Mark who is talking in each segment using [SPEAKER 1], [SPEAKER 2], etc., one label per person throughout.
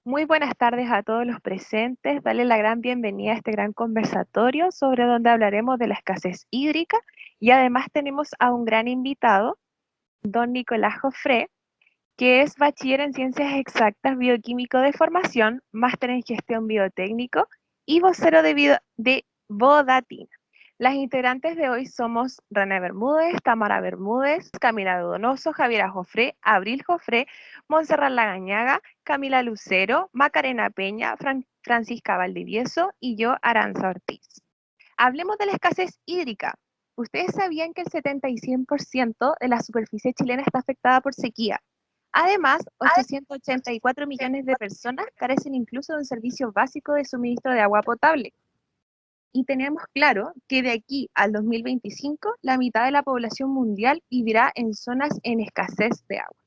[SPEAKER 1] Muy buenas tardes a todos los presentes. Dale la gran bienvenida a este gran conversatorio sobre donde hablaremos de la escasez hídrica y además tenemos a un gran invitado, don Nicolás Jofré, que es bachiller en Ciencias Exactas, bioquímico de formación, máster en gestión biotécnico y vocero de Vodatina. Las integrantes de hoy somos René Bermúdez, Tamara Bermúdez, Camila Donoso, Javiera Jofré, Abril Jofré, Montserrat Lagañaga, Camila Lucero, Macarena Peña, Francisca Valdivieso y yo, Aranza Ortiz. Hablemos de la escasez hídrica. ¿Ustedes sabían que el 70 y 100% de la superficie chilena está afectada por sequía? Además, 884 millones de personas carecen incluso de un servicio básico de suministro de agua potable. Y tenemos claro que de aquí al 2025, la mitad de la población mundial vivirá en zonas en escasez de agua.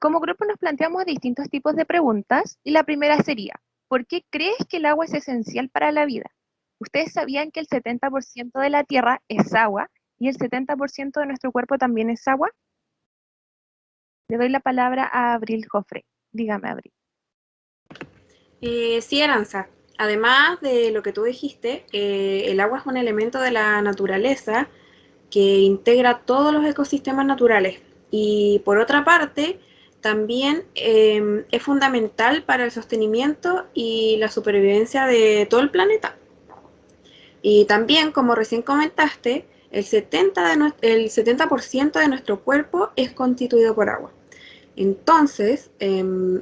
[SPEAKER 1] Como grupo nos planteamos distintos tipos de preguntas y la primera sería, ¿por qué crees que el agua es esencial para la vida? ¿Ustedes sabían que el 70% de la Tierra es agua y el 70% de nuestro cuerpo también es agua? Le doy la palabra a Abril Jofre. Dígame, Abril.
[SPEAKER 2] Sí, Aranza. Además de lo que tú dijiste, el agua es un elemento de la naturaleza que integra todos los ecosistemas naturales. Y por otra parte, también es fundamental para el sostenimiento y la supervivencia de todo el planeta. Y también, como recién comentaste, el 70% de nuestro cuerpo es constituido por agua. Entonces,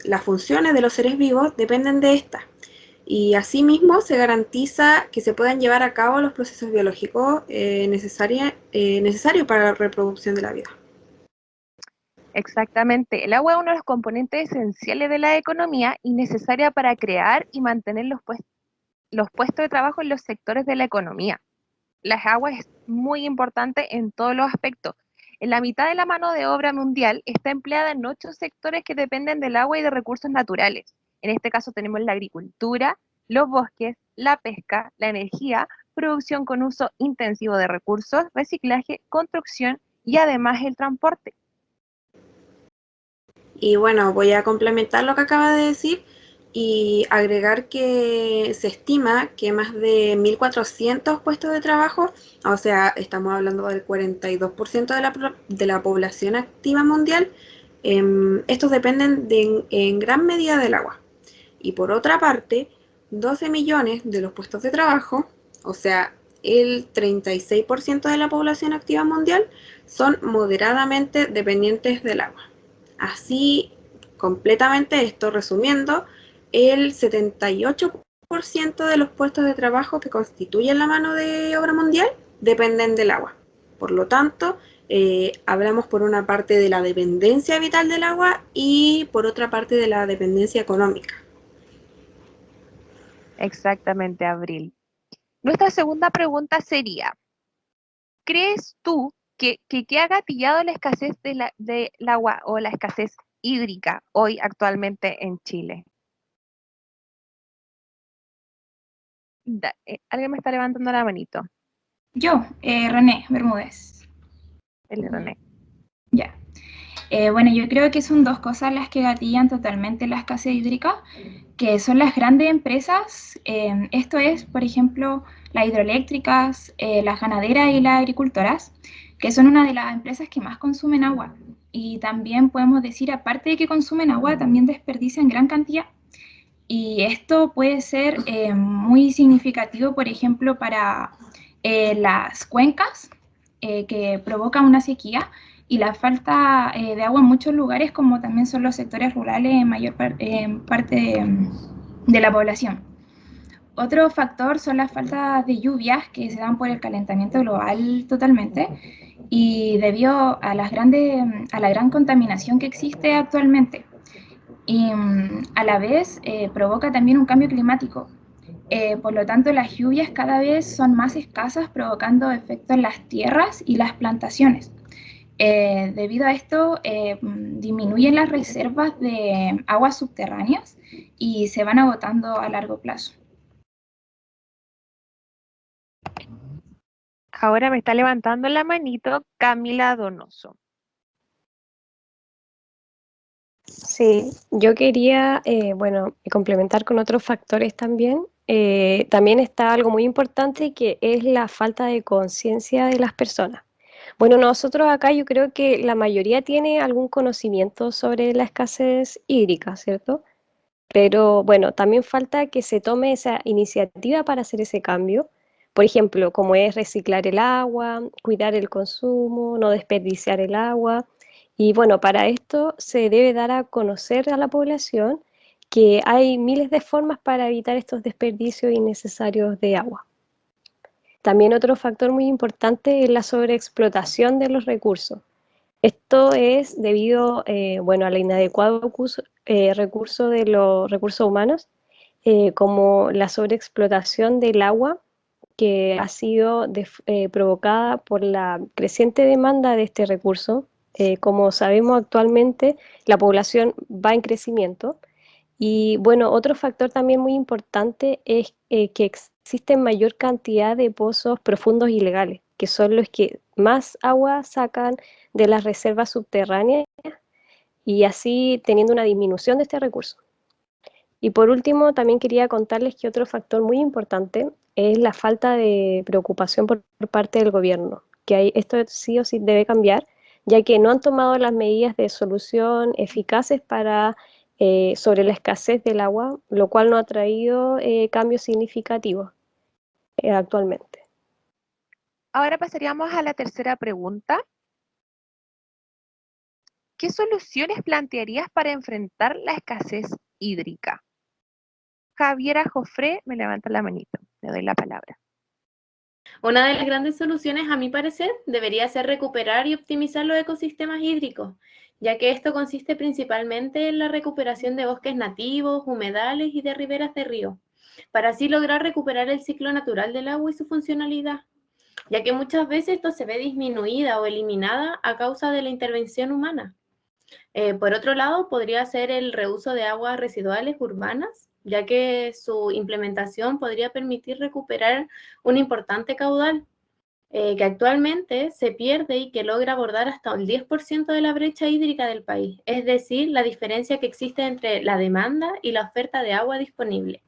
[SPEAKER 2] las funciones de los seres vivos dependen de esta. Y asimismo se garantiza que se puedan llevar a cabo los procesos biológicos necesarios para la reproducción de la vida.
[SPEAKER 1] Exactamente. El agua es uno de los componentes esenciales de la economía y necesaria para crear y mantener los puestos de trabajo en los sectores de la economía. Las aguas es muy importante en todos los aspectos. En la mitad de la mano de obra mundial está empleada en 8 sectores que dependen del agua y de recursos naturales. En este caso tenemos la agricultura, los bosques, la pesca, la energía, producción con uso intensivo de recursos, reciclaje, construcción y además el transporte.
[SPEAKER 2] Y bueno, voy a complementar lo que acaba de decir y agregar que se estima que más de 1.400 puestos de trabajo, o sea, estamos hablando del 42% de la población activa mundial, estos dependen en gran medida del agua. Y por otra parte, 12 millones de los puestos de trabajo, o sea, el 36% de la población activa mundial, son moderadamente dependientes del agua. Así, completamente esto resumiendo, el 78% de los puestos de trabajo que constituyen la mano de obra mundial dependen del agua. Por lo tanto, hablamos por una parte de la dependencia vital del agua y por otra parte de la dependencia económica.
[SPEAKER 1] Exactamente, Abril. Nuestra segunda pregunta sería, ¿crees tú que ha gatillado la escasez del agua o la escasez hídrica hoy actualmente en Chile? Alguien me está levantando la manito.
[SPEAKER 3] Yo, René Bermúdez.
[SPEAKER 1] El René.
[SPEAKER 3] Ya. Bueno, yo creo que son dos cosas las que gatillan totalmente la escasez hídrica, que son las grandes empresas, esto es, por ejemplo, las hidroeléctricas, las ganaderas y las agricultoras, que son una de las empresas que más consumen agua. Y también podemos decir, aparte de que consumen agua, también desperdician gran cantidad. Y esto puede ser muy significativo, por ejemplo, para las cuencas que provocan una sequía y la falta de agua en muchos lugares, como también son los sectores rurales en mayor parte de la población. Otro factor son las faltas de lluvias que se dan por el calentamiento global totalmente y debido a a la gran contaminación que existe actualmente. Y a la vez provoca también un cambio climático. Por lo tanto, las lluvias cada vez son más escasas, provocando efectos en las tierras y las plantaciones. Debido a esto, disminuyen las reservas de aguas subterráneas y se van agotando a largo plazo.
[SPEAKER 1] Ahora me está levantando la manito Camila Donoso.
[SPEAKER 4] Sí, yo quería, bueno, complementar con otros factores también. También está algo muy importante que es la falta de conciencia de las personas. Bueno, nosotros acá yo creo que la mayoría tiene algún conocimiento sobre la escasez hídrica, ¿cierto? Pero bueno, también falta que se tome esa iniciativa para hacer ese cambio. Por ejemplo, como es reciclar el agua, cuidar el consumo, no desperdiciar el agua. Y bueno, para esto se debe dar a conocer a la población que hay miles de formas para evitar estos desperdicios innecesarios de agua. También otro factor muy importante es la sobreexplotación de los recursos. Esto es debido, bueno, al inadecuado recurso de los recursos humanos, como la sobreexplotación del agua que ha sido provocada por la creciente demanda de este recurso. Como sabemos actualmente, la población va en crecimiento y bueno, otro factor también muy importante es que existe mayor cantidad de pozos profundos ilegales, que son los que más agua sacan de las reservas subterráneas y así teniendo una disminución de este recurso. Y por último, también quería contarles que otro factor muy importante es la falta de preocupación por parte del gobierno, que esto sí o sí debe cambiar, ya que no han tomado las medidas de solución eficaces sobre la escasez del agua, lo cual no ha traído cambios significativos actualmente.
[SPEAKER 1] Ahora pasaríamos a la tercera pregunta. ¿Qué soluciones plantearías para enfrentar la escasez hídrica? Javiera Jofré me levanta la manito. Le doy la palabra.
[SPEAKER 2] Una de las grandes soluciones, a mi parecer, debería ser recuperar y optimizar los ecosistemas hídricos, ya que esto consiste principalmente en la recuperación de bosques nativos, humedales y de riberas de río, para así lograr recuperar el ciclo natural del agua y su funcionalidad, ya que muchas veces esto se ve disminuida o eliminada a causa de la intervención humana. Por otro lado, podría ser el reuso de aguas residuales urbanas, ya que su implementación podría permitir recuperar un importante caudal que actualmente se pierde y que logra abordar hasta el 10% de la brecha hídrica del país, es decir, la diferencia que existe entre la demanda y la oferta de agua disponible.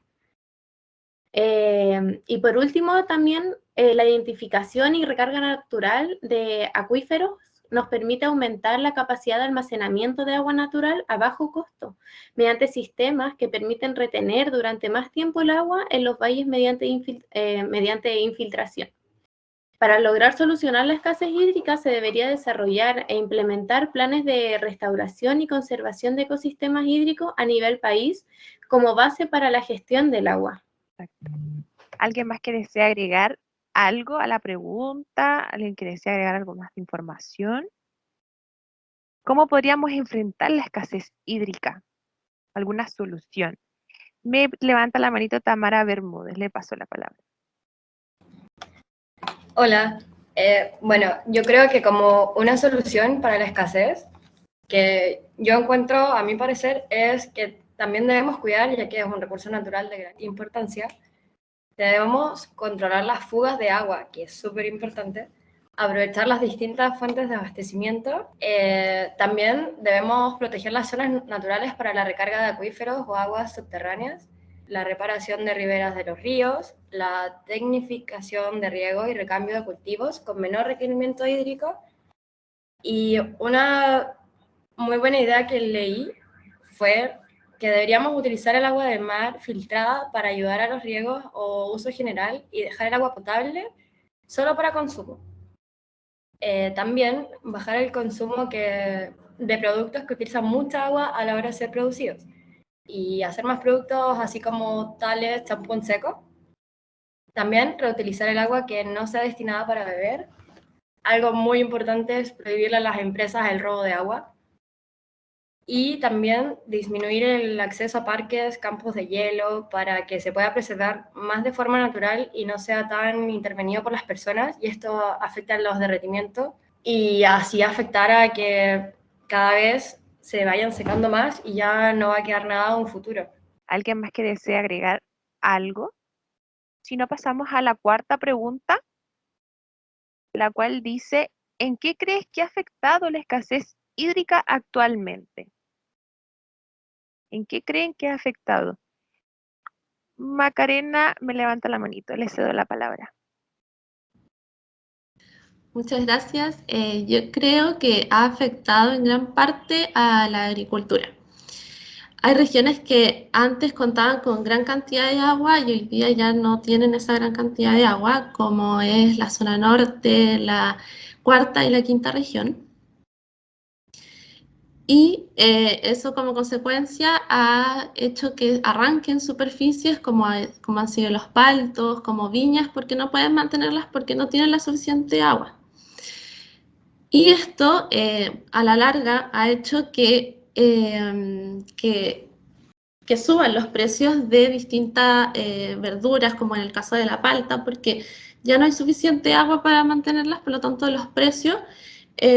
[SPEAKER 2] Y por último, también la identificación y recarga natural de acuíferos nos permite aumentar la capacidad de almacenamiento de agua natural a bajo costo, mediante sistemas que permiten retener durante más tiempo el agua en los valles mediante infiltración. Para lograr solucionar la escasez hídrica se debería desarrollar e implementar planes de restauración y conservación de ecosistemas hídricos a nivel país como base para la gestión del agua.
[SPEAKER 1] ¿Alguien más que desea agregar algo a la pregunta? ¿Alguien que desea agregar algo más de información? ¿Cómo podríamos enfrentar la escasez hídrica? ¿Alguna solución? Me levanta la manito Tamara Bermúdez, le paso la palabra.
[SPEAKER 5] Hola, bueno, yo creo que como una solución para la escasez, que yo encuentro, a mi parecer, es que también debemos cuidar, ya que es un recurso natural de gran importancia, debemos controlar las fugas de agua, que es súper importante, aprovechar las distintas fuentes de abastecimiento. También debemos proteger las zonas naturales para la recarga de acuíferos o aguas subterráneas, la reparación de riberas de los ríos, la tecnificación de riego y recambio de cultivos con menor requerimiento hídrico. Y una muy buena idea que leí fue que deberíamos utilizar el agua del mar filtrada para ayudar a los riegos o uso general y dejar el agua potable solo para consumo. También bajar el consumo de productos que utilizan mucha agua a la hora de ser producidos y hacer más productos así como tales, champú en seco. También reutilizar el agua que no sea destinada para beber. Algo muy importante es prohibirle a las empresas el robo de agua. Y también disminuir el acceso a parques, campos de hielo, para que se pueda preservar más de forma natural y no sea tan intervenido por las personas, y esto afecta a los derretimientos, y así afectar a que cada vez se vayan secando más y ya no va a quedar nada en un futuro.
[SPEAKER 1] ¿Alguien más que desea agregar algo? Si no, pasamos a la cuarta pregunta, la cual dice, ¿en qué crees que ha afectado la escasez hídrica actualmente? ¿En qué creen que ha afectado? Macarena me levanta la manito, le cedo la palabra.
[SPEAKER 6] Muchas gracias. Yo creo que ha afectado en gran parte a la agricultura. Hay regiones que antes contaban con gran cantidad de agua y hoy día ya no tienen esa gran cantidad de agua, como es la zona norte, la cuarta y la quinta región. Y eso como consecuencia ha hecho que arranquen superficies como han sido los paltos, como viñas, porque no pueden mantenerlas porque no tienen la suficiente agua. Y esto a la larga ha hecho que suban los precios de distintas verduras, como en el caso de la palta, porque ya no hay suficiente agua para mantenerlas, por lo tanto los precios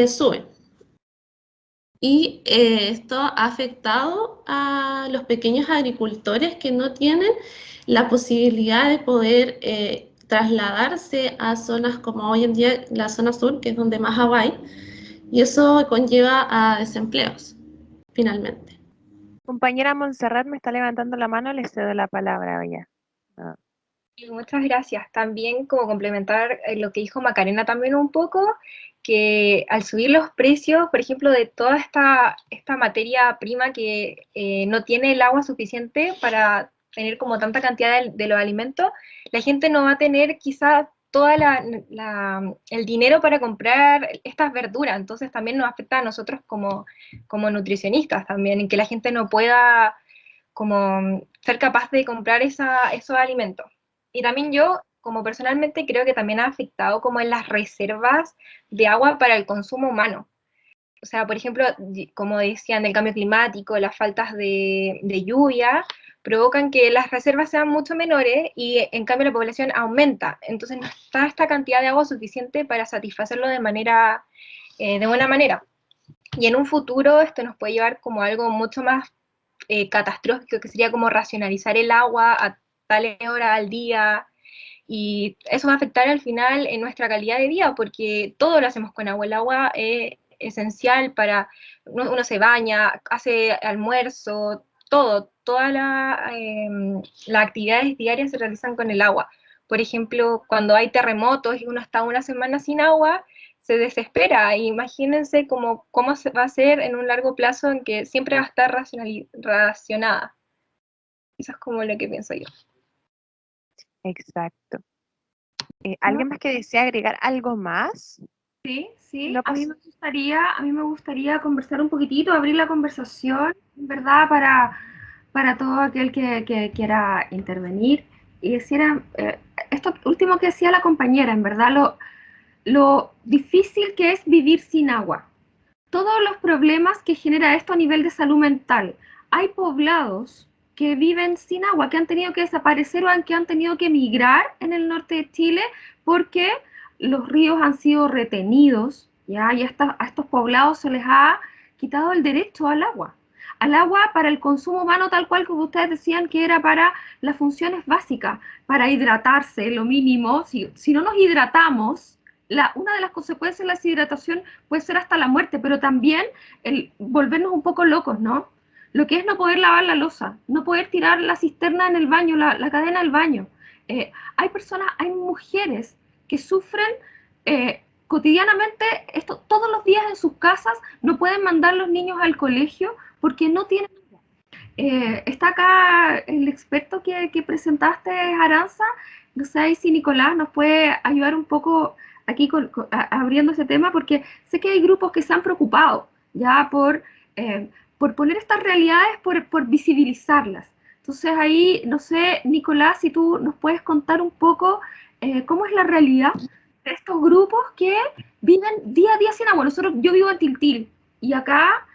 [SPEAKER 6] suben. Y esto ha afectado a los pequeños agricultores que no tienen la posibilidad de poder trasladarse a zonas como hoy en día la zona sur, que es donde más agua hay, y eso conlleva a desempleos, finalmente.
[SPEAKER 1] Compañera Montserrat me está levantando la mano, le cedo la palabra ya.
[SPEAKER 7] Muchas gracias. También como complementar lo que dijo Macarena también un poco, que al subir los precios, por ejemplo, de toda esta materia prima que no tiene el agua suficiente para tener como tanta cantidad de los alimentos, la gente no va a tener quizás todo el dinero para comprar estas verduras. Entonces también nos afecta a nosotros como nutricionistas también, en que la gente no pueda como ser capaz de comprar esos alimentos. Y también yo, como personalmente, creo que también ha afectado como en las reservas de agua para el consumo humano. O sea, por ejemplo, como decían, el cambio climático, las faltas de lluvia, provocan que las reservas sean mucho menores y en cambio la población aumenta. Entonces no está esta cantidad de agua suficiente para satisfacerlo de buena manera. Y en un futuro esto nos puede llevar como algo mucho más catastrófico, que sería como racionalizar el agua a tales horas al día, y eso va a afectar al final en nuestra calidad de vida, porque todo lo hacemos con agua. El agua es esencial para, uno se baña, hace almuerzo, todas las actividades diarias se realizan con el agua. Por ejemplo, cuando hay terremotos y uno está una semana sin agua, se desespera. Imagínense cómo se va a hacer en un largo plazo en que siempre va a estar racionada. Eso es como lo que pienso yo.
[SPEAKER 1] Exacto. ¿Alguien más que desea agregar algo más?
[SPEAKER 8] Sí,
[SPEAKER 1] No,
[SPEAKER 8] a
[SPEAKER 1] pues,
[SPEAKER 8] mí me gustaría conversar un poquitito, abrir la conversación, en verdad, para todo aquel que quiera intervenir. Y decir esto último que decía la compañera, en verdad, lo difícil que es vivir sin agua. Todos los problemas que genera esto a nivel de salud mental. Hay poblados que viven sin agua, que han tenido que desaparecer o que han tenido que emigrar en el norte de Chile porque los ríos han sido retenidos, ¿ya? Y a estos poblados se les ha quitado el derecho al agua para el consumo humano, tal cual como ustedes decían que era para las funciones básicas, para hidratarse, lo mínimo. Si no nos hidratamos, una de las consecuencias de la deshidratación puede ser hasta la muerte, pero también el volvernos un poco locos, ¿no? Lo que es no poder lavar la loza, no poder tirar la cisterna en el baño, la cadena del baño. Hay mujeres que sufren cotidianamente esto todos los días en sus casas, no pueden mandar los niños al colegio porque no tienen. Está acá el experto que presentaste, Aranza. No sé si Nicolás nos puede ayudar un poco aquí abriendo ese tema, porque sé que hay grupos que se han preocupado ya por poner estas realidades, por visibilizarlas. Entonces ahí, no sé, Nicolás, si tú nos puedes contar un poco cómo es la realidad de estos grupos que viven día a día sin agua. Yo vivo en Tiltil y acá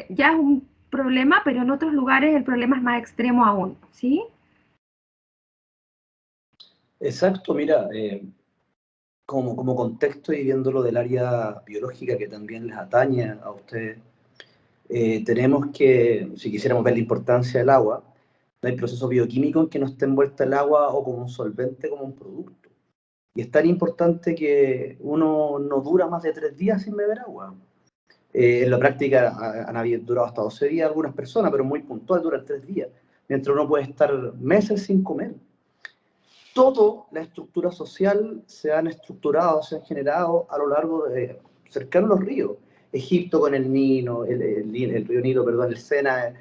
[SPEAKER 8] ya es un problema, pero en otros lugares el problema es más extremo aún, ¿sí?
[SPEAKER 9] Exacto, mira, como contexto y viéndolo del área biológica que también les atañe a ustedes, tenemos que, si quisiéramos ver la importancia del agua, no hay proceso bioquímico en que no esté envuelta el agua o como un solvente, como un producto. Y es tan importante que uno no dura más de 3 días sin beber agua. En la práctica han durado hasta 12 días algunas personas, pero muy puntual, duran 3 días, mientras uno puede estar meses sin comer. Toda la estructura social se han estructurado, se han generado a lo largo de, cercano a los ríos. Egipto con el Nilo, el río Nilo, perdón, el Sena,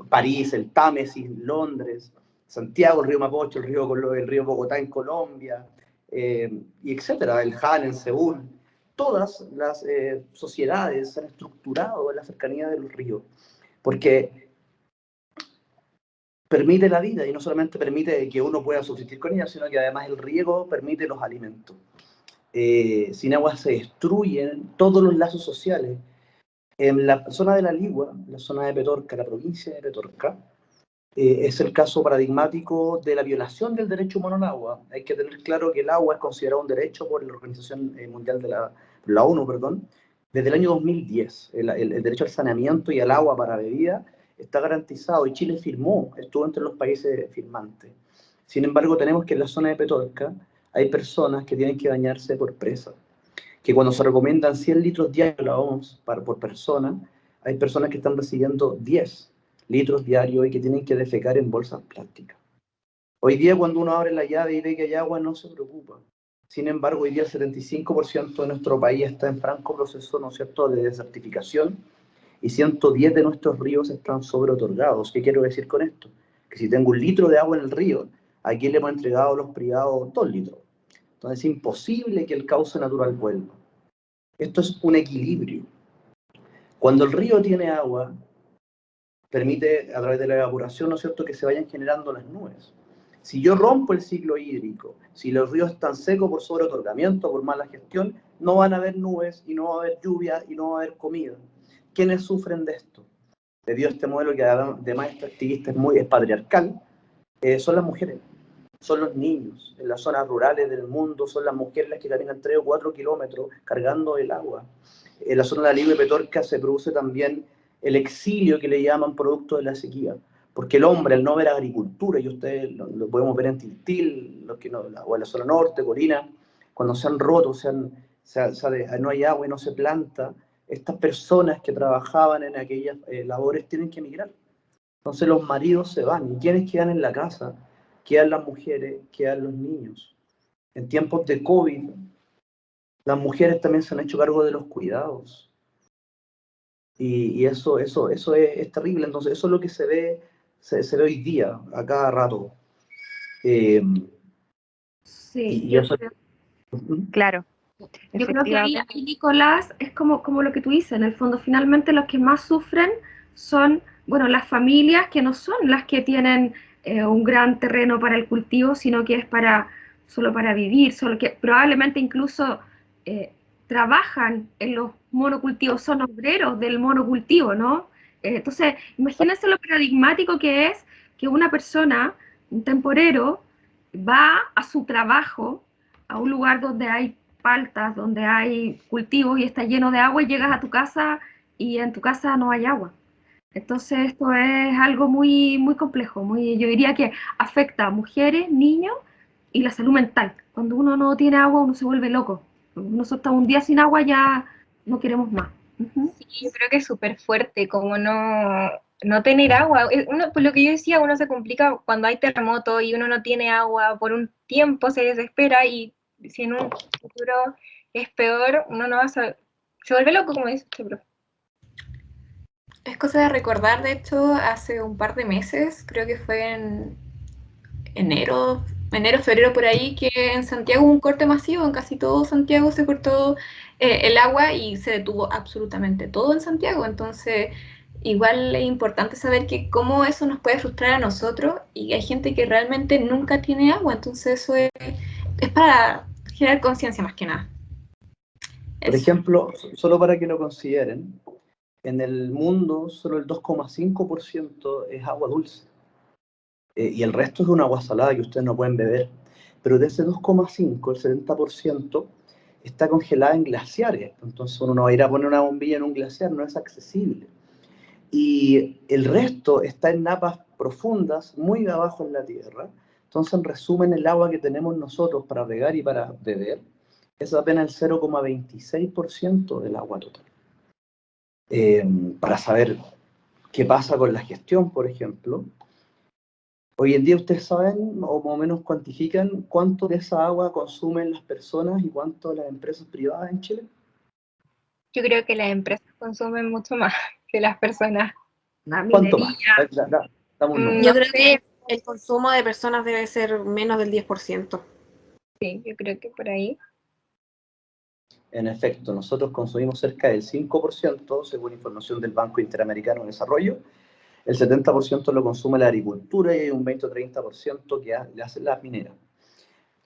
[SPEAKER 9] París, el Támesis, Londres, Santiago, el río Mapocho, el río Bogotá en Colombia, y etcétera, el Han en Seúl. Todas las sociedades se han estructurado en la cercanía de los ríos, porque permite la vida, y no solamente permite que uno pueda subsistir con ella, sino que además el riego permite los alimentos. Sin agua se destruyen todos los lazos sociales. En la zona de la Ligua, la zona de Petorca, la provincia de Petorca, es el caso paradigmático de la violación del derecho humano al agua. Hay que tener claro que el agua es considerado un derecho por la Organización Mundial de la ONU, perdón, desde el año 2010. El derecho al saneamiento y al agua para bebida está garantizado, y Chile firmó, estuvo entre los países firmantes. Sin embargo, tenemos que en la zona de Petorca hay personas que tienen que bañarse por presa, que cuando se recomiendan 100 litros diarios la OMS por persona, hay personas que están recibiendo 10 litros diarios y que tienen que defecar en bolsas plásticas. Hoy día cuando uno abre la llave y ve que hay agua, no se preocupa. Sin embargo, hoy día el 75% de nuestro país está en franco proceso, ¿no es cierto?, de desertificación, y 110 de nuestros ríos están sobreotorgados. ¿Qué quiero decir con esto? Que si tengo 1 litro de agua en el río, aquí le hemos entregado a los privados 2 litros. Entonces es imposible que el cauce natural vuelva. Esto es un equilibrio. Cuando el río tiene agua, permite a través de la evaporación, ¿no es cierto?, que se vayan generando las nubes. Si yo rompo el ciclo hídrico, si los ríos están secos por sobreotorgamiento, por mala gestión, no van a haber nubes, y no va a haber lluvia, y no va a haber comida. ¿Quiénes sufren de esto? Debido a este modelo que además este activista es patriarcal, son las mujeres, son los niños. En las zonas rurales del mundo son las mujeres las que caminan 3 o 4 kilómetros cargando el agua. En la zona de la Ligua y Petorca se produce también el exilio que le llaman producto de la sequía, porque el hombre, al no ver agricultura, y ustedes lo podemos ver en Tiltil, o en la zona norte, Corina, cuando se han roto, no hay agua y no se planta, estas personas que trabajaban en aquellas labores tienen que emigrar. Entonces los maridos se van, y ¿quiénes quedan en la casa? Quedan las mujeres, quedan los niños. En tiempos de COVID, las mujeres también se han hecho cargo de los cuidados. Y eso es terrible. Entonces eso es lo que se ve hoy día, a cada rato.
[SPEAKER 8] Sí,
[SPEAKER 9] y eso...
[SPEAKER 1] Claro.
[SPEAKER 8] Yo creo que ahí, Nicolás, es como lo que tú dices, en el fondo, finalmente los que más sufren son, bueno, las familias que no son las que tienen un gran terreno para el cultivo, sino que es solo para vivir, solo que probablemente incluso trabajan en los monocultivos, son obreros del monocultivo, ¿no? Entonces, imagínense lo paradigmático que es que una persona, un temporero, va a su trabajo, a un lugar donde hay paltas, donde hay cultivos y está lleno de agua, y llegas a tu casa y en tu casa no hay agua. Entonces esto es algo muy, muy complejo, yo diría que afecta a mujeres, niños y la salud mental. Cuando uno no tiene agua, uno se vuelve loco. Nosotros estamos un día sin agua, ya no queremos más.
[SPEAKER 7] Sí, yo creo que es súper fuerte, como no tener agua. Por lo que yo decía, uno se complica cuando hay terremoto y uno no tiene agua por un tiempo, se desespera, y si en un futuro es peor, uno no va a saber. Se vuelve loco, como dice usted, profe. Es cosa de recordar, de hecho, hace un par de meses, creo que fue en enero, febrero, por ahí, que en Santiago hubo un corte masivo, en casi todo Santiago se cortó el agua y se detuvo absolutamente todo en Santiago. Entonces, igual es importante saber que cómo eso nos puede frustrar a nosotros, y hay gente que realmente nunca tiene agua, entonces eso es para generar conciencia más que nada.
[SPEAKER 9] Por ejemplo, solo para que lo consideren, en el mundo solo el 2,5% es agua dulce. Y el resto es una agua salada que ustedes no pueden beber. Pero de ese 2,5, el 70% está congelada en glaciares. Entonces uno no va a ir a poner una bombilla en un glaciar, no es accesible. Y el resto está en napas profundas, muy abajo en la tierra. Entonces, en resumen, el agua que tenemos nosotros para regar y para beber es apenas el 0,26% del agua total. para saber qué pasa con la gestión, por ejemplo. Hoy en día ustedes saben, o más o menos cuantifican, cuánto de esa agua consumen las personas y cuánto las empresas privadas en Chile.
[SPEAKER 7] Yo creo que las empresas consumen mucho más que las personas.
[SPEAKER 8] La
[SPEAKER 9] ¿Cuánto más?
[SPEAKER 8] minería.
[SPEAKER 9] Dame un número.
[SPEAKER 2] Yo
[SPEAKER 7] No
[SPEAKER 2] creo
[SPEAKER 7] sé,
[SPEAKER 2] que el consumo de personas debe ser menos del 10%.
[SPEAKER 7] sí, yo creo que por ahí.
[SPEAKER 9] En efecto, nosotros consumimos cerca del 5%, según información del Banco Interamericano de Desarrollo. El 70% lo consume la agricultura y hay un 20 o 30% que le hacen las mineras.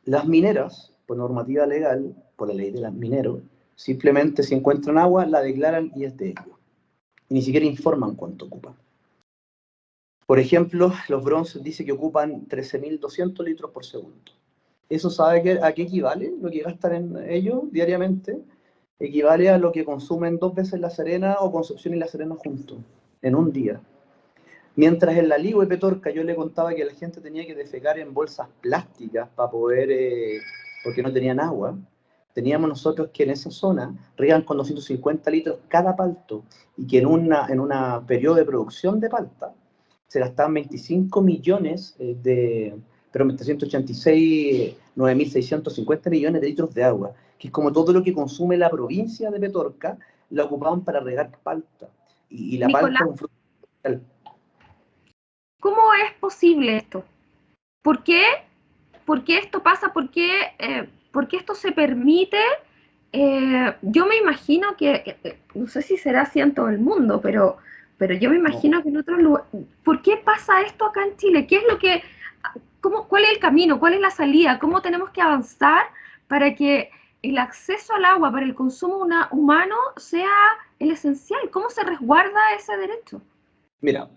[SPEAKER 9] Las mineras, por normativa legal, por la ley de los mineros, simplemente si encuentran agua, la declaran y es de ellos. Y ni siquiera informan cuánto ocupan. Por ejemplo, los bronces dicen que ocupan 13.200 litros por segundo. ¿Eso sabe a qué equivale? Lo que gastan en ellos diariamente equivale a lo que consumen 2 veces La Serena o Concepción y La Serena juntos, en un día. Mientras en la Ligua y Petorca yo le contaba que la gente tenía que defecar en bolsas plásticas para poder, porque no tenían agua, teníamos nosotros que en esa zona riegan con 250 litros cada palto y que en una periodo de producción de palta se gastaban 25 millones pero 786, 9.650 millones de litros de agua, que es como todo lo que consume la provincia de Petorca, la ocupaban para regar palta. Y la
[SPEAKER 8] Nicolás,
[SPEAKER 9] palta es un fruto.
[SPEAKER 8] ¿cómo es posible esto? ¿Por qué? ¿Por qué esto pasa? ¿Por qué esto se permite? Yo me imagino que, no sé si será así en todo el mundo, pero yo me imagino que en otros lugares. ¿Por qué pasa esto acá en Chile? ¿Qué es lo que, cuál es el camino? ¿Cuál es la salida? ¿Cómo tenemos que avanzar para que el acceso al agua para el consumo humano sea el esencial? ¿Cómo se resguarda ese derecho?
[SPEAKER 9] Mira,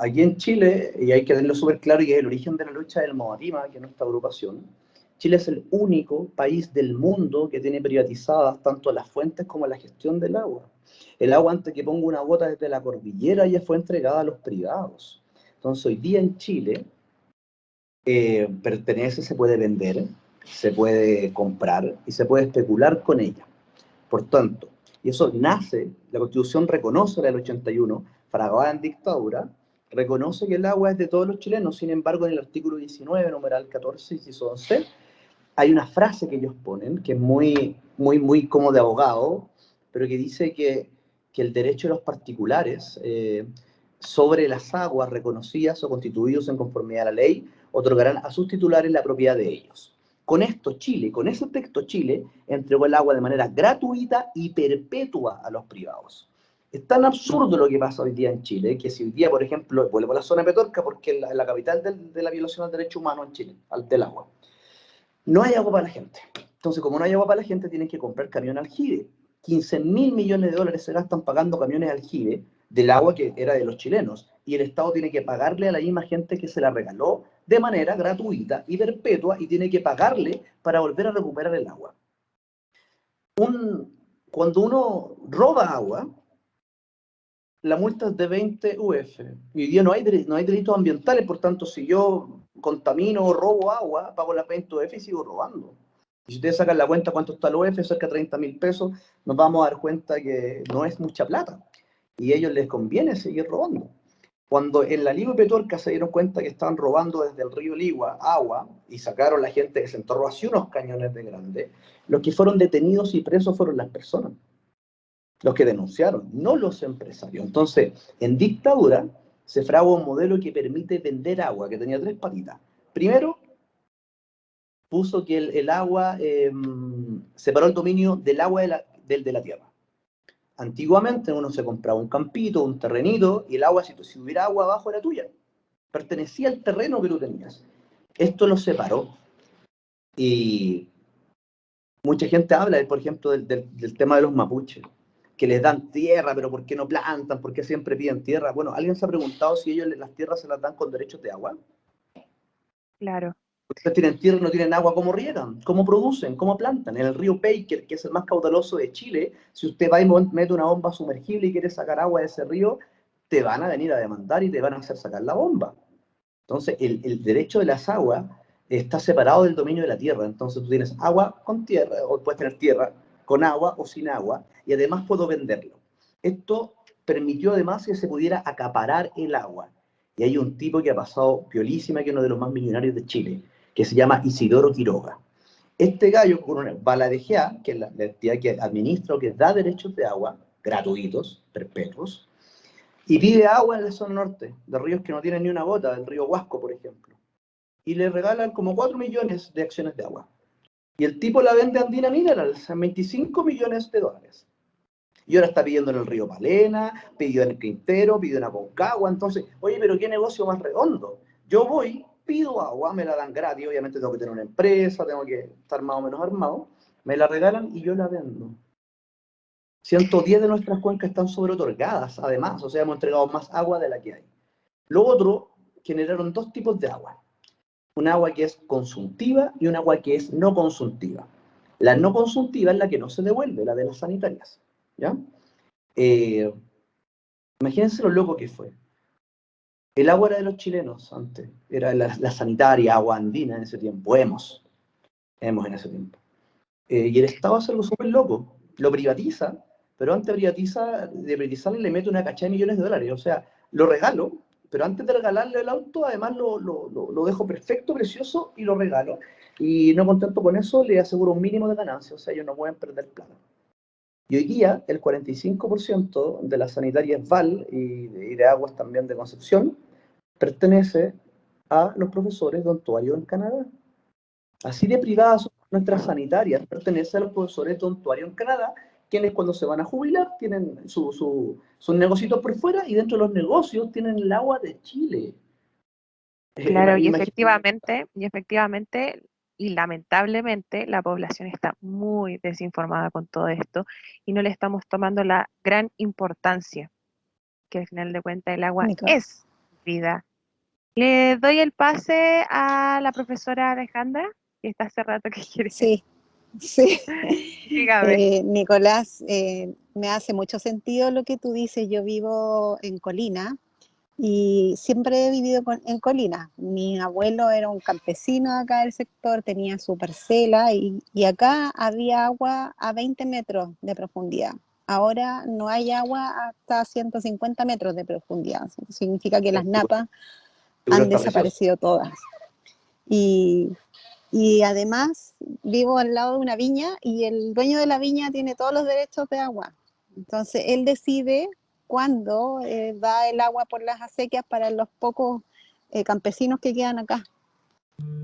[SPEAKER 9] aquí en Chile, y hay que tenerlo súper claro, y es el origen de la lucha del Moatima, que es nuestra agrupación, Chile es el único país del mundo que tiene privatizadas tanto las fuentes como la gestión del agua. El agua, antes que ponga una gota desde la cordillera, ya fue entregada a los privados. Entonces, hoy día en Chile, pertenece, se puede vender, se puede comprar y se puede especular con ella. Por tanto, y eso nace, la Constitución reconoce la del 81, fraguada en dictadura, reconoce que el agua es de todos los chilenos. Sin embargo, en el artículo 19, numeral 14 y 11, hay una frase que ellos ponen, que es muy como de abogado, pero que dice que el derecho de los particulares sobre las aguas reconocidas o constituidos en conformidad a la ley, otorgarán a sus titulares la propiedad de ellos. Con esto Chile, con ese texto Chile, entregó el agua de manera gratuita y perpetua a los privados. Es tan absurdo lo que pasa hoy día en Chile, que si hoy día, por ejemplo, vuelvo a la zona de Petorca, porque es la capital de la violación al derecho humano en Chile, del agua, no hay agua para la gente. Entonces, como no hay agua para la gente, tienen que comprar camión aljibe. 15.000 millones de dólares se gastan pagando camiones aljibe del agua que era de los chilenos, y el Estado tiene que pagarle a la misma gente que se la regaló de manera gratuita y perpetua, y tiene que pagarle para volver a recuperar el agua. Cuando uno roba agua, la multa es de 20 UF. Y hoy día no hay delitos ambientales, por tanto, si yo contamino o robo agua, pago las 20 UF y sigo robando. Y si ustedes sacan la cuenta cuánto está el UF, cerca de 30.000 pesos, nos vamos a dar cuenta que no es mucha plata. Y a ellos les conviene seguir robando. Cuando en la Ligua y Petorca se dieron cuenta que estaban robando desde el río Ligua agua y sacaron la gente que se enterró así unos cañones de grande, los que fueron detenidos y presos fueron las personas, los que denunciaron, no los empresarios. Entonces, en dictadura se fragua un modelo que permite vender agua, que tenía 3 patitas. Primero, puso que el agua separó el dominio del agua del de la tierra. Antiguamente uno se compraba un campito, un terrenito, y el agua, si hubiera agua abajo, era tuya. Pertenecía al terreno que tú tenías. Esto lo separó. Y mucha gente habla, por ejemplo, del tema de los mapuches, que les dan tierra, pero ¿por qué no plantan? ¿Por qué siempre piden tierra? Bueno, ¿alguien se ha preguntado si ellos las tierras se las dan con derechos de agua?
[SPEAKER 1] Claro.
[SPEAKER 9] Ustedes tienen tierra y no tienen agua, ¿cómo riegan? ¿Cómo producen? ¿Cómo plantan? En el río Peiker, que es el más caudaloso de Chile, si usted va y mete una bomba sumergible y quiere sacar agua de ese río, te van a venir a demandar y te van a hacer sacar la bomba. Entonces, el derecho de las aguas está separado del dominio de la tierra. Entonces, tú tienes agua con tierra, o puedes tener tierra con agua o sin agua, y además puedo venderlo. Esto permitió además que se pudiera acaparar el agua. Y hay un tipo que ha pasado piolísima, que es uno de los más millonarios de Chile, que se llama Isidoro Quiroga. Este gallo va a la DGA, que es la entidad que administra o que da derechos de agua, gratuitos, perpetuos, y pide agua en la zona norte, de ríos que no tienen ni una gota, del río Huasco, por ejemplo. Y le regalan como 4 millones de acciones de agua. Y el tipo la vende a Andina Minerals en 25 millones de dólares. Y ahora está pidiendo en el río Palena, pidió en el Quintero, pidió en Aconcagua. Entonces, oye, pero qué negocio más redondo. Yo voy, pido agua, me la dan gratis, obviamente tengo que tener una empresa, tengo que estar más o menos armado, me la regalan y yo la vendo. 110 de nuestras cuencas están sobreotorgadas, además, o sea, hemos entregado más agua de la que hay. Lo otro, generaron 2 tipos de agua. Un agua que es consuntiva y un agua que es no consuntiva. La no consuntiva es la que no se devuelve, la de las sanitarias, ¿ya? Imagínense lo loco que fue. El agua era de los chilenos antes, era la sanitaria, agua andina en ese tiempo, hemos en ese tiempo. Y el Estado hace algo súper loco, lo privatiza, pero antes de privatizarle le mete una cachada de millones de dólares, o sea, lo regalo, pero antes de regalarle el auto, además lo dejo perfecto, precioso, y lo regalo. Y no contento con eso, le aseguro un mínimo de ganancia, o sea, ellos no pueden perder plata. Y hoy día, el 45% de las sanitarias VAL y de aguas también de Concepción pertenece a los profesores de Ontario en Canadá. Así de privadas son nuestras sanitarias, pertenece a los profesores de Ontario en Canadá, quienes cuando se van a jubilar tienen sus negocios por fuera y dentro de los negocios tienen el agua de Chile.
[SPEAKER 1] Claro, y efectivamente, y lamentablemente, la población está muy desinformada con todo esto y no le estamos tomando la gran importancia, que al final de cuentas el agua es vida. Le doy el pase a la profesora Alejandra, que está hace rato que quiere.
[SPEAKER 10] Sí.
[SPEAKER 1] Dígame.
[SPEAKER 10] Nicolás, me hace mucho sentido lo que tú dices. Yo vivo en Colina y siempre he vivido en Colina. Mi abuelo era un campesino acá del sector, tenía su parcela y acá había agua a 20 metros de profundidad. Ahora no hay agua hasta 150 metros de profundidad. Eso significa que las napas han desaparecido todas. Y además vivo al lado de una viña y el dueño de la viña tiene todos los derechos de agua. Entonces él decide cuándo da el agua por las acequias para los pocos campesinos que quedan acá.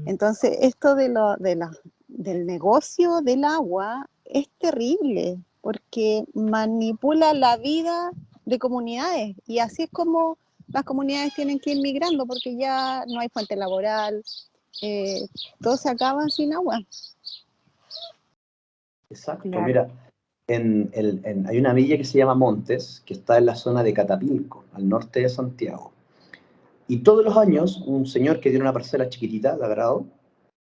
[SPEAKER 10] Entonces esto del negocio del agua es terrible porque manipula la vida de comunidades y así es como las comunidades tienen que ir migrando porque ya no hay fuente laboral. Todos se acaban sin agua.
[SPEAKER 9] Exacto, claro. Mira, hay una villa que se llama Montes, que está en la zona de Catapilco, al norte de Santiago. Y todos los años, un señor que tiene una parcela chiquitita, de agrado,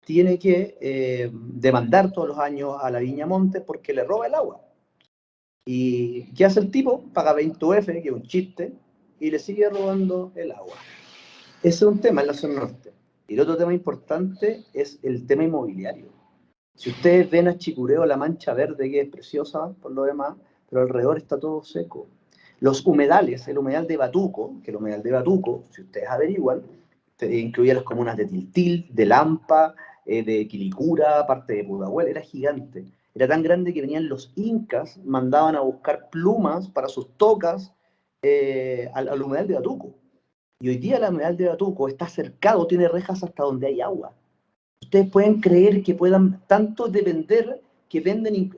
[SPEAKER 9] tiene que demandar todos los años a la viña Montes porque le roba el agua. ¿Y qué hace el tipo? Paga 20 UF, que es un chiste, y le sigue robando el agua. Ese es un tema en la zona norte. Y el otro tema importante es el tema inmobiliario. Si ustedes ven a Chicureo, la mancha verde, que es preciosa por lo demás, pero alrededor está todo seco. Los humedales, el humedal de Batuco, que el humedal de Batuco, si ustedes averiguan, incluía las comunas de Tiltil, de Lampa, de Quilicura, parte de Pudahuel, era gigante. Era tan grande que venían los incas, mandaban a buscar plumas para sus tocas al humedal de Batuco. Y hoy día el humedal de Batuco está cercado, tiene rejas hasta donde hay agua. Ustedes pueden creer que puedan tanto depender que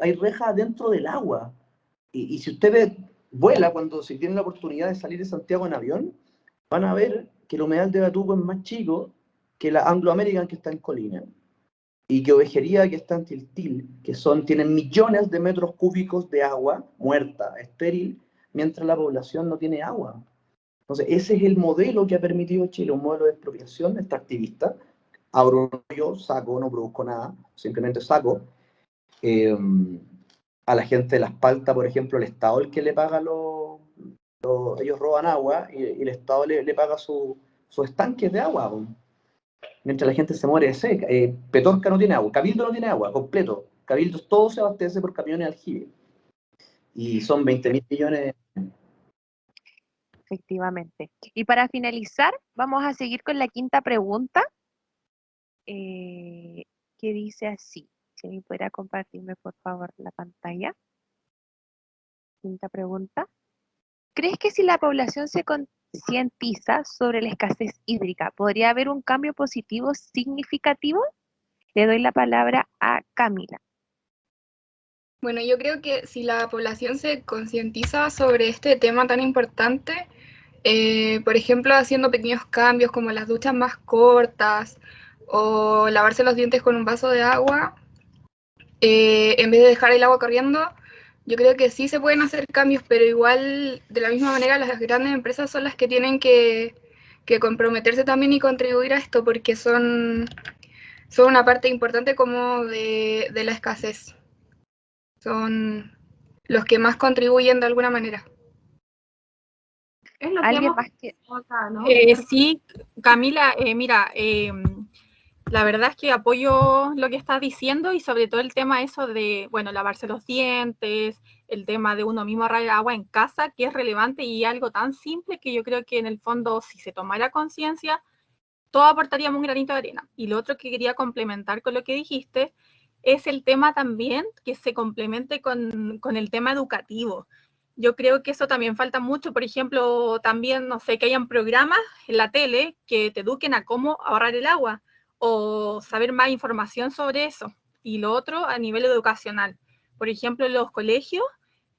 [SPEAKER 9] hay rejas dentro del agua. Y si usted vuela, si tienen la oportunidad de salir de Santiago en avión, van a ver que el humedal de Batuco es más chico que la Anglo American que está en Colina. Y que Ovejería que está en Tiltil, tienen millones de metros cúbicos de agua muerta, estéril, mientras la población no tiene agua. Entonces, ese es el modelo que ha permitido Chile, un modelo de expropiación extractivista. Abro yo, saco, no produzco nada, simplemente saco. A la gente de Las Paltas, por ejemplo, el Estado el que le paga ellos roban agua y el Estado le paga sus estanques de agua. Mientras la gente se muere de seca. Petorca no tiene agua, Cabildo no tiene agua, completo. Cabildo todo se abastece por camiones de aljibe. Y son 20.000 millones
[SPEAKER 1] efectivamente. Y para finalizar, vamos a seguir con la quinta pregunta, que dice así. Si alguien pudiera compartirme, por favor, la pantalla. Quinta pregunta. ¿Crees que si la población se concientiza sobre la escasez hídrica, podría haber un cambio positivo significativo? Le doy la palabra a Camila.
[SPEAKER 11] Bueno, yo creo que si la población se concientiza sobre este tema tan importante, por ejemplo, haciendo pequeños cambios como las duchas más cortas o lavarse los dientes con un vaso de agua, en vez de dejar el agua corriendo, yo creo que sí se pueden hacer cambios, pero igual, de la misma manera, las grandes empresas son las que tienen que comprometerse también y contribuir a esto, porque son una parte importante como de la escasez. Son los que más contribuyen de alguna manera.
[SPEAKER 8] Es lo que
[SPEAKER 1] ¿Alguien
[SPEAKER 8] hemos
[SPEAKER 1] más que...
[SPEAKER 8] visto acá, ¿no?
[SPEAKER 12] Sí, Camila, mira, la verdad es que apoyo lo que estás diciendo y sobre todo el tema eso de, bueno, lavarse los dientes, el tema de uno mismo ahorrar agua en casa, que es relevante y algo tan simple que yo creo que en el fondo, si se tomara conciencia, todo aportaríamos un granito de arena. Y lo otro que quería complementar con lo que dijiste es el tema también que se complemente con el tema educativo. Yo creo que eso también falta mucho, por ejemplo, también, no sé, que hayan programas en la tele que te eduquen a cómo ahorrar el agua o saber más información sobre eso. Y lo otro a nivel educacional. Por ejemplo, en los colegios,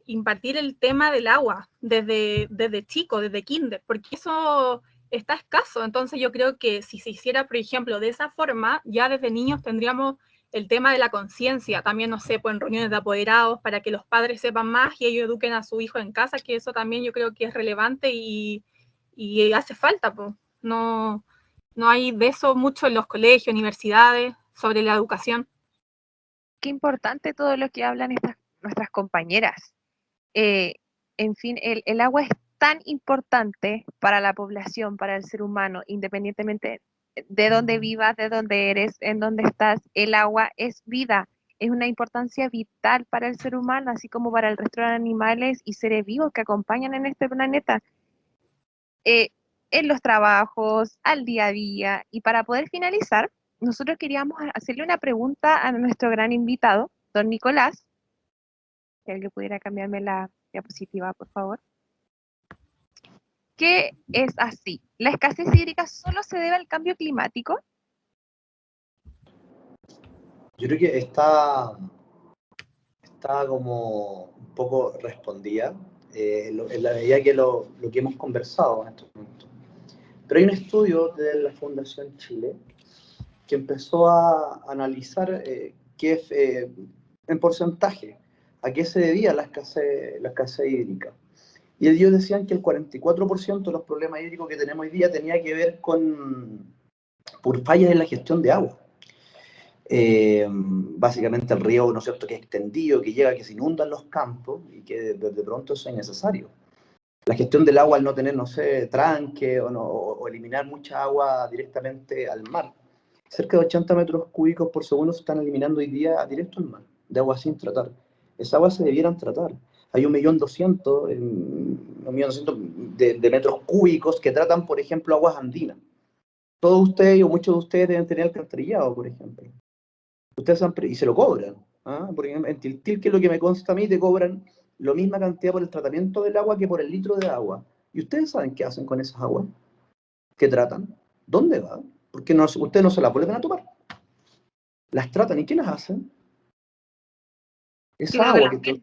[SPEAKER 12] impartir el tema del agua desde chico, desde kinder, porque eso está escaso. Entonces yo creo que si se hiciera, por ejemplo, de esa forma, ya desde niños tendríamos el tema de la conciencia, también, no sé, pues en reuniones de apoderados, para que los padres sepan más y ellos eduquen a su hijo en casa, que eso también yo creo que es relevante y hace falta, pues. No hay de eso mucho en los colegios, universidades, sobre la educación.
[SPEAKER 1] Qué importante todo lo que hablan nuestras compañeras. En fin, el agua es tan importante para la población, para el ser humano, independientemente de dónde vivas, de dónde eres, en dónde estás. El agua es vida, es una importancia vital para el ser humano, así como para el resto de animales y seres vivos que acompañan en este planeta. En los trabajos, al día a día. Y para poder finalizar, nosotros queríamos hacerle una pregunta a nuestro gran invitado, don Nicolás. Si alguien pudiera cambiarme la diapositiva, por favor. ¿Qué es así? ¿La escasez hídrica solo se debe al cambio climático?
[SPEAKER 9] Yo creo que está como un poco respondida en la medida que lo que hemos conversado en estos momentos. Pero hay un estudio de la Fundación Chile que empezó a analizar en porcentaje a qué se debía la escasez hídrica. Y ellos decían que el 44% de los problemas hídricos que tenemos hoy día tenía que ver por fallas en la gestión de agua. Básicamente el río, ¿no es cierto?, que es extendido, que llega, que se inundan los campos y que de pronto eso es innecesario. La gestión del agua al no tener, no sé, tranque o eliminar mucha agua directamente al mar. Cerca de 80 metros cúbicos por segundo se están eliminando hoy día directo al mar, de agua sin tratar. Esa agua se debieran tratar. Hay 1.200.000 de metros cúbicos que tratan, por ejemplo, aguas andinas. Todos ustedes o muchos de ustedes deben tener alcantarillado, por ejemplo. Y se lo cobran. Por ejemplo, en Tiltil, que es lo que me consta a mí, te cobran la misma cantidad por el tratamiento del agua que por el litro de agua. ¿Y ustedes saben qué hacen con esas aguas? ¿Qué tratan? ¿Dónde van? Porque ustedes no se las vuelven a tomar. Las tratan. ¿Y qué las hacen? Esa agua que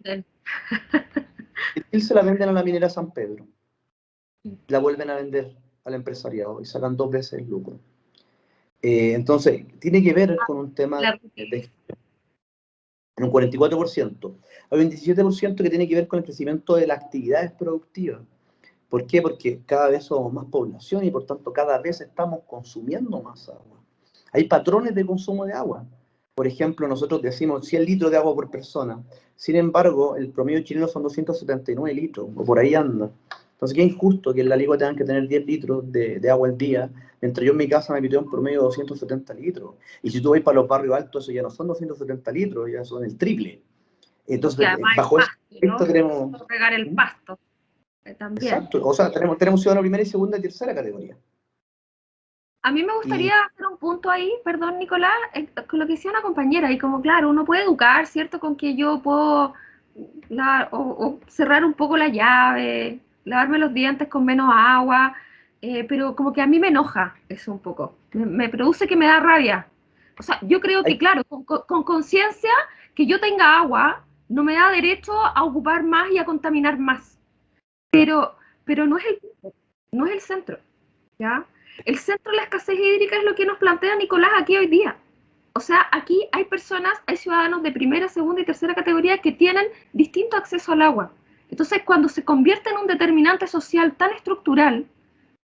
[SPEAKER 9] se la venden a la minera San Pedro. La vuelven a vender al empresariado y sacan 2 veces el lucro. Entonces, tiene que ver con un tema de en un 44%. Hay un 17% que tiene que ver con el crecimiento de las actividades productivas. ¿Por qué? Porque cada vez somos más población y por tanto cada vez estamos consumiendo más agua. Hay patrones de consumo de agua. Por ejemplo, nosotros decimos 100 litros de agua por persona. Sin embargo, el promedio chileno son 279 litros, o por ahí anda. Entonces, qué injusto que en la Ligua tengan que tener 10 litros de agua al día, mientras yo en mi casa me piteo un promedio de 270 litros. Y si tú vas para los barrios altos, eso ya no son 270 litros, ya son el triple. Entonces, bajo ese aspecto tenemos...
[SPEAKER 8] Regar el pasto. también.
[SPEAKER 9] Exacto, o sea, tenemos ciudadano primera y segunda y tercera categoría.
[SPEAKER 8] A mí me gustaría hacer un punto ahí, perdón Nicolás, con lo que decía una compañera, y como claro, uno puede educar, ¿cierto? Con que yo puedo o cerrar un poco la llave, lavarme los dientes con menos agua, pero como que a mí me enoja eso un poco, me produce que me da rabia. O sea, yo creo que claro, con conciencia que yo tenga agua, no me da derecho a ocupar más y a contaminar más. Pero no es el centro, ¿ya? El centro de la escasez hídrica es lo que nos plantea Nicolás aquí hoy día. O sea, aquí hay personas, hay ciudadanos de primera, segunda y tercera categoría que tienen distinto acceso al agua. Entonces, cuando se convierte en un determinante social tan estructural,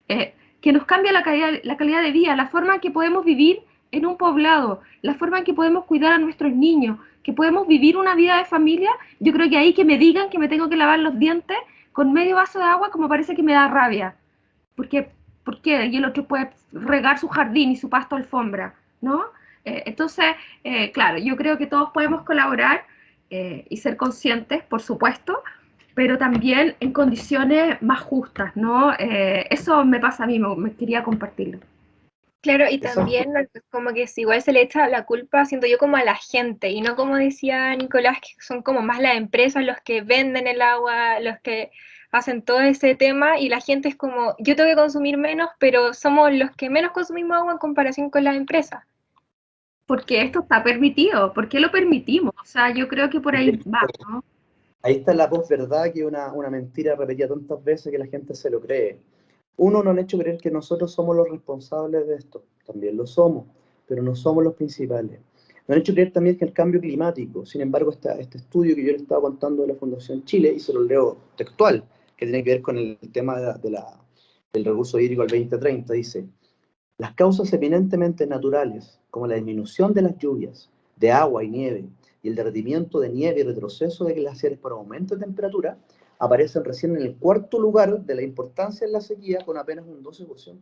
[SPEAKER 8] que nos cambia la calidad de vida, la forma en que podemos vivir en un poblado, la forma en que podemos cuidar a nuestros niños, que podemos vivir una vida de familia, yo creo que ahí que me digan que me tengo que lavar los dientes con medio vaso de agua, como parece que me da rabia. ¿Por qué? Y el otro puede regar su jardín y su pasto alfombra, ¿no? Entonces, claro, yo creo que todos podemos colaborar y ser conscientes, por supuesto, pero también en condiciones más justas, ¿no? Eso me pasa a mí, me quería compartirlo.
[SPEAKER 7] Claro, y también como que igual se le echa la culpa, siento yo, como a la gente, y no como decía Nicolás, que son como más las empresas los que venden el agua, los que hacen todo ese tema, y la gente es como, yo tengo que consumir menos, pero somos los que menos consumimos agua en comparación con las empresas.
[SPEAKER 8] Porque esto está permitido, ¿por qué lo permitimos? O sea, yo creo que por ahí va, ¿no?
[SPEAKER 9] Ahí está la posverdad, que es una mentira repetida tantas veces que la gente se lo cree. Uno, nos han hecho creer que nosotros somos los responsables de esto, también lo somos, pero no somos los principales. Nos han hecho creer también que el cambio climático, sin embargo, este estudio que yo le estaba contando de la Fundación Chile, y se lo leo textual, que tiene que ver con el tema del recurso hídrico al 2030, dice: las causas eminentemente naturales, como la disminución de las lluvias, de agua y nieve, y el derretimiento de nieve y retroceso de glaciares por aumento de temperatura, aparecen recién en el cuarto lugar de la importancia en la sequía, con apenas un 12%.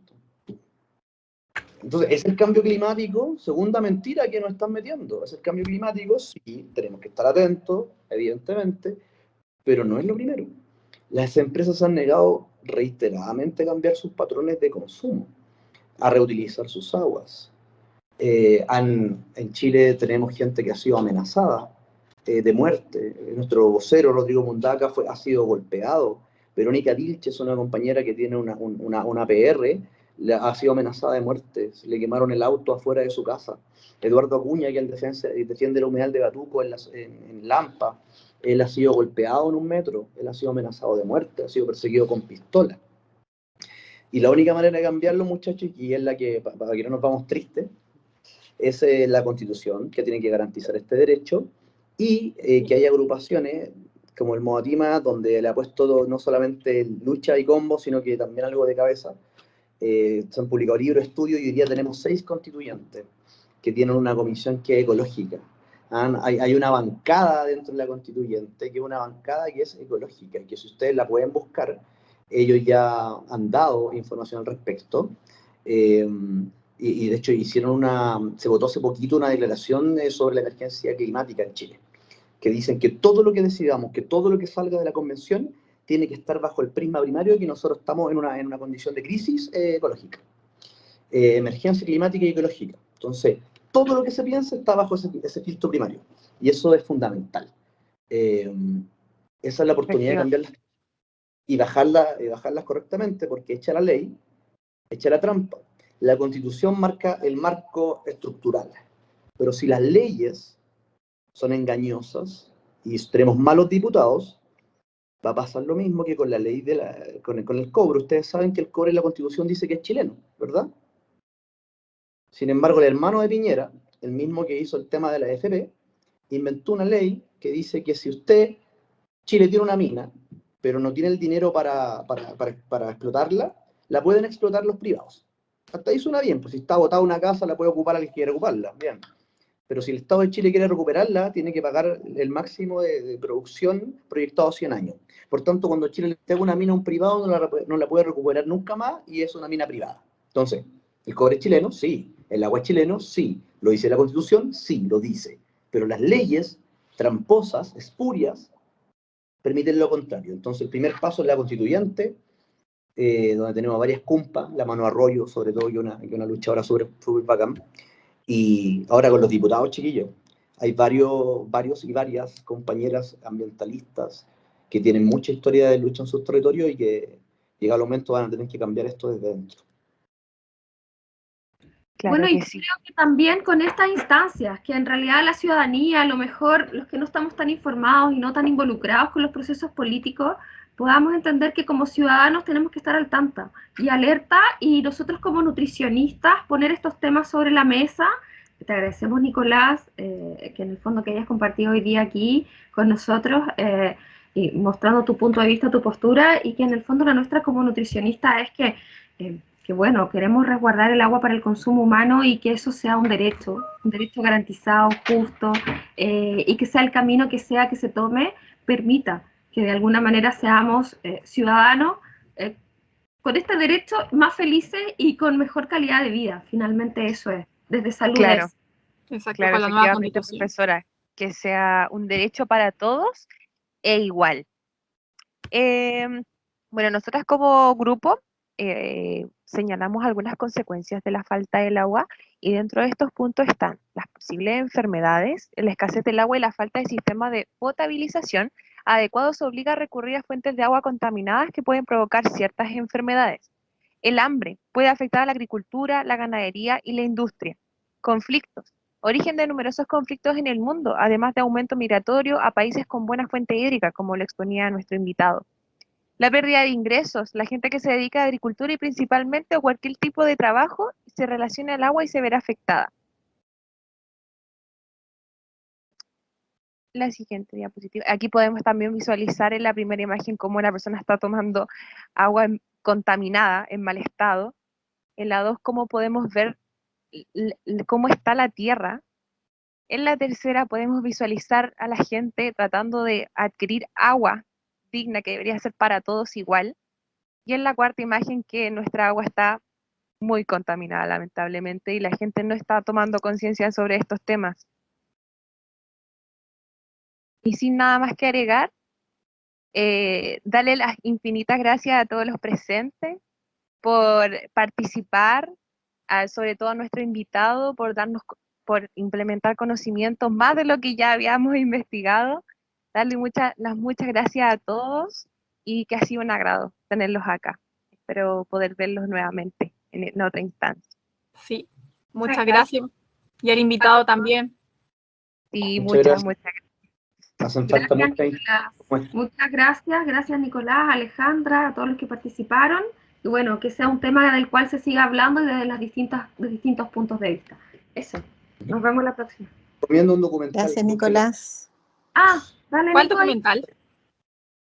[SPEAKER 9] Entonces, ¿es el cambio climático? Segunda mentira que nos están metiendo. ¿Es el cambio climático? Sí, tenemos que estar atentos, evidentemente, pero no es lo primero. Las empresas han negado reiteradamente a cambiar sus patrones de consumo, a reutilizar sus aguas. En Chile tenemos gente que ha sido amenazada de muerte. Nuestro vocero, Rodrigo Mundaca, ha sido golpeado. Verónica Vilches, una compañera que tiene una PR, ha sido amenazada de muerte. Le quemaron el auto afuera de su casa. Eduardo Acuña, que defiende la humedal de Batuco en Lampa, él ha sido golpeado en un metro, él ha sido amenazado de muerte, ha sido perseguido con pistola. Y la única manera de cambiarlo, muchachos, y es la que, para que no nos vamos tristes, es la Constitución, que tiene que garantizar este derecho, y que haya agrupaciones como el Moatima, donde le ha puesto no solamente lucha y combo, sino que también algo de cabeza. Se han publicado libros, estudios, y hoy día tenemos 6 constituyentes que tienen una comisión que es ecológica. Hay una bancada dentro de la constituyente, que es una bancada que es ecológica, y que si ustedes la pueden buscar, ellos ya han dado información al respecto. Y de hecho se votó hace poquito una declaración sobre la emergencia climática en Chile, que dicen que todo lo que decidamos, que todo lo que salga de la convención, tiene que estar bajo el prisma primario de que nosotros estamos en una condición de crisis ecológica, emergencia climática y ecológica. Entonces, todo lo que se piensa está bajo ese filtro primario, y eso es fundamental. Esa es la oportunidad de cambiarlas y bajarlas correctamente, porque echa la ley, echa la trampa. La Constitución marca el marco estructural, pero si las leyes son engañosas y tenemos malos diputados, va a pasar lo mismo que con la ley con el cobre. Ustedes saben que el cobre en la Constitución dice que es chileno, ¿verdad? Sin embargo, el hermano de Piñera, el mismo que hizo el tema de la AFP, inventó una ley que dice que si Chile tiene una mina, pero no tiene el dinero para explotarla, la pueden explotar los privados. Hasta ahí suena bien, pues si está botada una casa, la puede ocupar alguien que quiere ocuparla, bien. Pero si el Estado de Chile quiere recuperarla, tiene que pagar el máximo de producción proyectado a 100 años. Por tanto, cuando Chile le entrega una mina a un privado, no la puede recuperar nunca más, y es una mina privada. Entonces, ¿el cobre es chileno? Sí. ¿El agua es chileno? Sí. ¿Lo dice la Constitución? Sí, lo dice. Pero las leyes tramposas, espurias, permiten lo contrario. Entonces, el primer paso es la constituyente, donde tenemos varias cumpas, la Mano Arroyo, sobre todo, que una luchadora súper bacán. Y ahora con los diputados, chiquillos, hay varios y varias compañeras ambientalistas que tienen mucha historia de lucha en sus territorios y que llega el momento van a tener que cambiar esto desde dentro.
[SPEAKER 1] Claro
[SPEAKER 8] Bueno, y
[SPEAKER 1] que sí.
[SPEAKER 8] creo que también con estas instancias, que en realidad la ciudadanía, a lo mejor los que no estamos tan informados y no tan involucrados con los procesos políticos, podamos entender que como ciudadanos tenemos que estar al tanto y alerta, y nosotros como nutricionistas poner estos temas sobre la mesa. Te agradecemos, Nicolás, que en el fondo que hayas compartido hoy día aquí con nosotros, y mostrando tu punto de vista, tu postura, y que en el fondo la nuestra como nutricionista es que bueno, queremos resguardar el agua para el consumo humano y que eso sea un derecho garantizado, justo, y que sea el camino que sea que se tome, permita que de alguna manera seamos ciudadanos con este derecho más felices y con mejor calidad de vida. Finalmente eso es, desde salud.
[SPEAKER 1] Claro,
[SPEAKER 12] Exacto,
[SPEAKER 1] claro,
[SPEAKER 12] con la nueva
[SPEAKER 1] efectivamente,
[SPEAKER 12] constitución.
[SPEAKER 1] profesora, que sea un derecho para todos e igual. Bueno, nosotras como grupo señalamos algunas consecuencias de la falta del agua, y dentro de estos puntos están las posibles enfermedades, la escasez del agua y la falta de sistema de potabilización adecuados obliga a recurrir a fuentes de agua contaminadas que pueden provocar ciertas enfermedades. El hambre puede afectar a la agricultura, la ganadería y la industria. Conflictos. Origen de numerosos conflictos en el mundo, además de aumento migratorio a países con buena fuente hídrica, como lo exponía nuestro invitado. La pérdida de ingresos, la gente que se dedica a agricultura y principalmente a cualquier tipo de trabajo se relaciona al agua y se verá afectada. La siguiente diapositiva. Aquí podemos también visualizar en la primera imagen cómo una persona está tomando agua contaminada, en mal estado. En la 2, cómo podemos ver cómo está la tierra. En la tercera podemos visualizar a la gente tratando de adquirir agua digna, que debería ser para todos igual. Y en la cuarta imagen, que nuestra agua está muy contaminada, lamentablemente, y la gente no está tomando conciencia sobre estos temas. Y sin nada más que agregar, darle las infinitas gracias a todos los presentes por participar, sobre todo a nuestro invitado, por implementar conocimientos más de lo que ya habíamos investigado. Darle las muchas gracias a todos y que ha sido un agrado tenerlos acá. Espero poder verlos nuevamente en otra instancia.
[SPEAKER 12] Sí, muchas gracias. Y el invitado también.
[SPEAKER 1] Sí,
[SPEAKER 9] Muchas
[SPEAKER 1] muchas
[SPEAKER 9] gracias. Hacen falta
[SPEAKER 8] Muchas gracias Nicolás, Alejandra, a todos los que participaron, y bueno, que sea un tema del cual se siga hablando y desde de distintos puntos de vista. Eso, nos vemos la próxima.
[SPEAKER 9] Recomiendo un documental.
[SPEAKER 10] Gracias, Nicolás.
[SPEAKER 8] Dale,
[SPEAKER 12] ¿Cuál
[SPEAKER 8] Nico,
[SPEAKER 12] documental?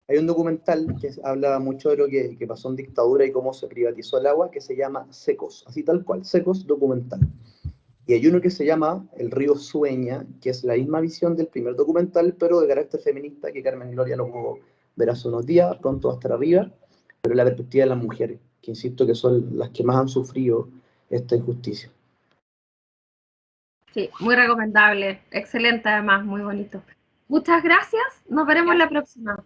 [SPEAKER 9] Hay un documental que habla mucho de lo que pasó en dictadura y cómo se privatizó el agua, que se llama Secos, así tal cual, Secos documental. Y hay uno que se llama El río Sueña, que es la misma visión del primer documental, pero de carácter feminista, que Carmen Gloria lo pudo ver hace unos días, pronto va a estar arriba, pero la perspectiva de las mujeres, que insisto que son las que más han sufrido esta injusticia.
[SPEAKER 8] Sí, muy recomendable, excelente además, muy bonito. Muchas gracias, nos veremos la próxima.